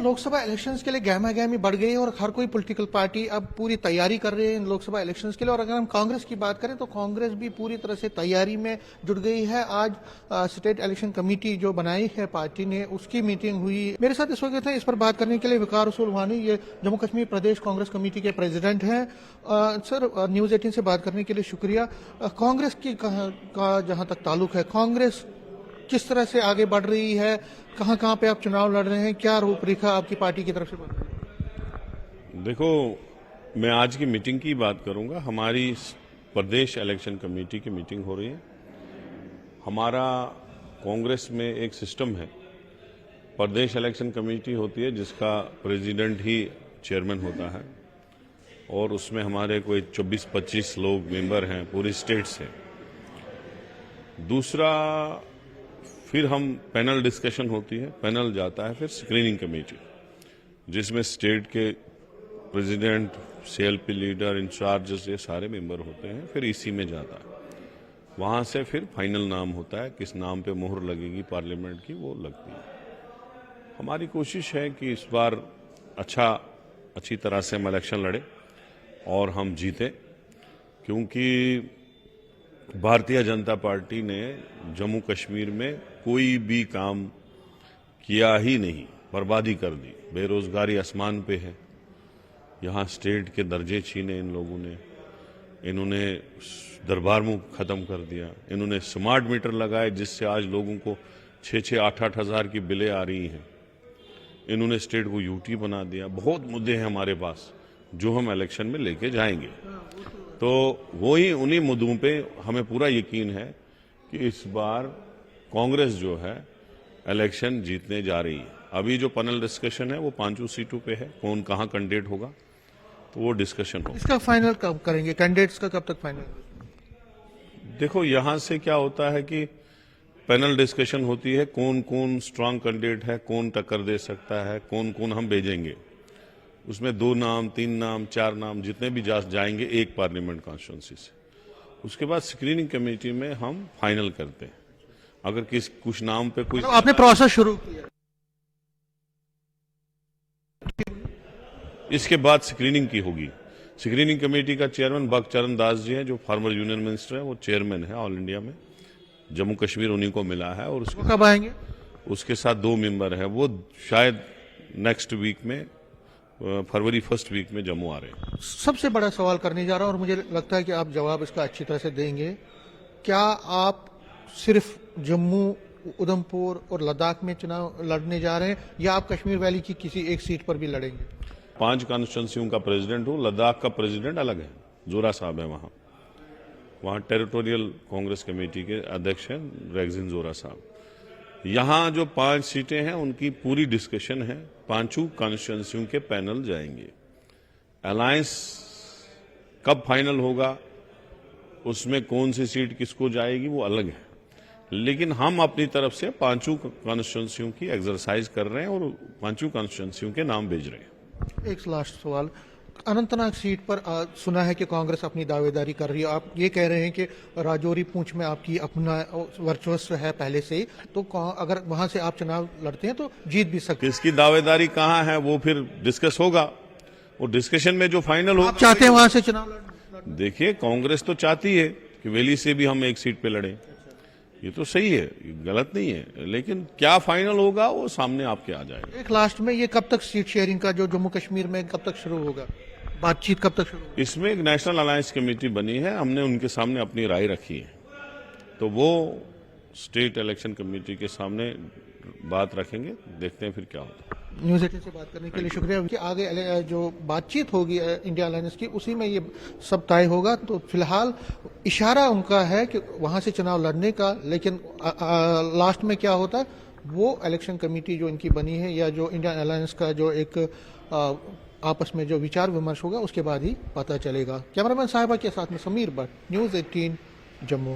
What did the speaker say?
Lok Sabha elections के लिए गहमा-गहमी बढ़ गई है और हर कोई पॉलिटिकल पार्टी अब पूरी तैयारी कर रही है इन लोकसभा इलेक्शंस के लिए। और अगर हम कांग्रेस की बात करें तो कांग्रेस भी पूरी तरह से तैयारी में जुट गई है। आज स्टेट इलेक्शन कमेटी जो बनाई है पार्टी ने, उसकी मीटिंग हुई। मेरे साथ इस वक्त है इस पर बात करने के लिए वकार रसूल वानी, ये जम्मू कश्मीर प्रदेश कांग्रेस कमेटी के प्रेसिडेंट हैं। सर, न्यूज 18 से बात करने के लिए शुक्रिया। कांग्रेस की का जहां तक ताल्लुक है, कांग्रेस किस तरह से आगे बढ़ रही है, कहां कहां पे आप चुनाव लड़ रहे हैं, क्या रूपरेखा आपकी पार्टी की तरफ से बन रही है? देखो, मैं आज की मीटिंग की बात करूंगा। हमारी प्रदेश इलेक्शन कमेटी की मीटिंग हो रही है। हमारा कांग्रेस में एक सिस्टम है, प्रदेश इलेक्शन कमेटी होती है जिसका प्रेसिडेंट ही चेयरमैन होता है और उसमें हमारे कोई 24-25 लोग मेंबर हैं पूरी स्टेट से। दूसरा, फिर हम पैनल डिस्कशन होती है, पैनल जाता है फिर स्क्रीनिंग कमेटी जिसमें स्टेट के प्रेसिडेंट, सीएलपी लीडर, इंचार्जेस, ये सारे मेंबर होते हैं। फिर इसी में जाता है, वहां से फिर फाइनल नाम होता है, किस नाम पे मोहर लगेगी पार्लियामेंट की, वो लगती है। हमारी कोशिश है कि इस बार अच्छी तरह से हम इलेक्शन लड़े और हम जीते, क्योंकि भारतीय जनता पार्टी ने जम्मू कश्मीर में कोई भी काम किया ही नहीं, बर्बादी कर दी। बेरोजगारी आसमान पे है, यहाँ स्टेट के दर्जे छीने इन लोगों ने, इन्होंने दरबार मुंह खत्म कर दिया, इन्होंने स्मार्ट मीटर लगाए जिससे आज लोगों को 6-8 हज़ार की बिलें आ रही हैं, इन्होंने स्टेट को यूटी बना दिया। बहुत मुद्दे हैं हमारे पास जो हम इलेक्शन में लेके जाएंगे। तो वही उन्हीं मुद्दों पे हमें पूरा यकीन है कि इस बार कांग्रेस जो है इलेक्शन जीतने जा रही है। अभी जो पैनल डिस्कशन है वो 5 सीटों पे है, कौन कहां कैंडिडेट होगा, तो वो डिस्कशन होगा। इसका फाइनल कब करेंगे? कैंडिडेट्स का कब तक फाइनल? देखो, यहां से क्या होता है कि पैनल डिस्कशन होती है, कौन कौन स्ट्रांग कैंडिडेट है, कौन टक्कर दे सकता है, कौन कौन हम भेजेंगे। उसमें 2 नाम, 3 नाम, 4 नाम जितने भी जाएंगे एक पार्लियामेंट कॉन्स्टिट्यूंसी से। उसके बाद स्क्रीनिंग कमेटी में हम फाइनल करते हैं। अगर कुछ नाम पे कुछ आपने प्रोसेस शुरू किया, इसके बाद स्क्रीनिंग की होगी। स्क्रीनिंग कमेटी का चेयरमैन बगचरण दास जी हैं, जो फॉर्मर यूनियन मिनिस्टर है, वो चेयरमैन है ऑल इंडिया में। जम्मू कश्मीर उन्हीं को मिला है। और वो कब आएंगे? उसके साथ 2 मेंबर है, वो शायद नेक्स्ट वीक में, फरवरी फर्स्ट वीक में जम्मू आ रहे हैं। सबसे बड़ा सवाल करने जा रहा हूं और मुझे लगता है कि आप जवाब इसका अच्छी तरह से देंगे। क्या आप सिर्फ जम्मू, उधमपुर और लद्दाख में चुनाव लड़ने जा रहे हैं या आप कश्मीर वैली की किसी एक सीट पर भी लड़ेंगे? 5 कॉन्स्टिट्यूंसियों का प्रेसिडेंट हूं। लद्दाख का प्रेसिडेंट अलग है, जोरा साहब है वहां टेरिटोरियल कांग्रेस कमेटी के अध्यक्ष हैं रैगजिन जोरा साहब। यहां जो 5 सीटें हैं उनकी पूरी डिस्कशन है, 5 कॉन्स्टिट्यूंसियों के पैनल जाएंगे। अलायंस कब फाइनल होगा, उसमें कौन सी सीट किसको जाएगी, वो अलग है। लेकिन हम अपनी तरफ से 5 कॉन्स्टिट्यूंसियों की एक्सरसाइज कर रहे हैं और 5 कॉन्स्टिट्यूंसियों के नाम भेज रहे हैं। एक लास्ट सवाल, अनंतनाग सीट पर सुना है कि कांग्रेस अपनी दावेदारी कर रही है। आप ये कह रहे हैं कि राजौरी पूंछ में आपकी अपना वर्चस्व है पहले से ही, तो अगर वहां से आप चुनाव लड़ते हैं तो जीत भी सकते हैं। किसकी दावेदारी कहां है वो फिर डिस्कस होगा, वो डिस्कशन में जो फाइनल होगा। आप चाहते हैं वहां से चुनाव लड़ना? देखिए, कांग्रेस तो चाहती है कि वैली से भी हम एक सीट पे लड़ें, ये तो सही है, गलत नहीं है, लेकिन क्या फाइनल होगा वो सामने आपके आ जाएगा। एक लास्ट में, ये कब तक सीट शेयरिंग का जो जम्मू कश्मीर में कब तक शुरू होगा, बातचीत कब तक शुरू होगी? इसमें एक नेशनल अलायंस कमेटी बनी है, हमने उनके सामने अपनी राय रखी है, तो वो स्टेट इलेक्शन कमेटी के सामने बात रखेंगे, देखते हैं फिर क्या होता है। न्यूज 18 से बात करने के लिए शुक्रिया। कि आगे जो बातचीत होगी इंडिया अलायंस की, उसी में ये सब तय होगा। तो फिलहाल इशारा उनका है कि वहां से चुनाव लड़ने का, लेकिन लास्ट में क्या होता है वो इलेक्शन कमेटी जो इनकी बनी है या जो इंडियन अलायंस का जो एक आपस में जो विचार विमर्श होगा उसके बाद ही पता चलेगा। कैमरामैन साहिबा के साथ में समीर भट्ट, न्यूज 18 जम्मू।